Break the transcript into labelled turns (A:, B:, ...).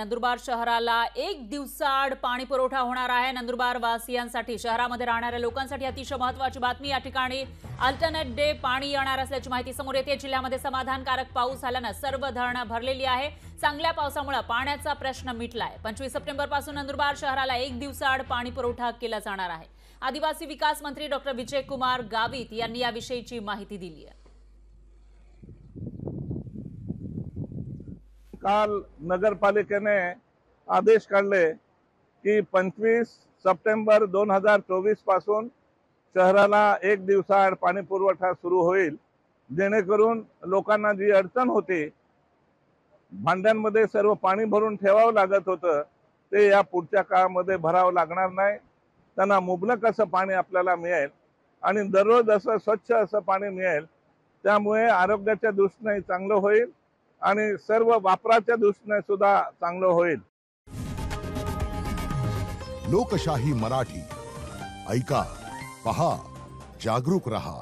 A: नंदुरबार शहराला एक दिवसाआड पाणी पुरवठा होणार आहे। नंदुरबार वासियांसाठी, शहरामध्ये राहणाऱ्या लोकांसाठी अतिशय महत्त्वाची बातमी। या ठिकाणी अल्टरनेट डे पाणी येणार असल्याची माहिती समोर येते। जिल्ह्यामध्ये समाधानकारक पाऊस झाल्याने सर्व धरणं भरलेली आहे। चांगल्या पावसामुळे पाण्याचा प्रश्न मिटलाय। 25 सप्टेंबर पासून नंदुरबार शहराला एक दिवसाआड पाणी पुरवठा केला जाणार आहे। आदिवासी विकास मंत्री डॉक्टर विजयकुमार गावित यांनी याविषयीची माहिती दिली आहे।
B: काल नगरपालिकेने आदेश काढले की 25 सप्टेंबर 2024 पासून शहराला एक दिवसाआड पाणी पुरवठा सुरू होईल, जेणेकरून लोकांना जी अडचण होती, भांड्यांमध्ये सर्व पाणी भरून ठेवावं लागत होतं, ते या पुढच्या काळामध्ये भरावं लागणार नाही। त्यांना मुबलक असं पाणी आपल्याला मिळेल आणि दररोज असं स्वच्छ असं पाणी मिळेल। त्यामुळे आरोग्याच्या दृष्टीने चांगलं होईल आणि सर्व वापराच्या दृष्टीने सुद्धा चांगलं होईल।
C: लोकशाही मराठी ऐका, पहा, जागरूक रहा।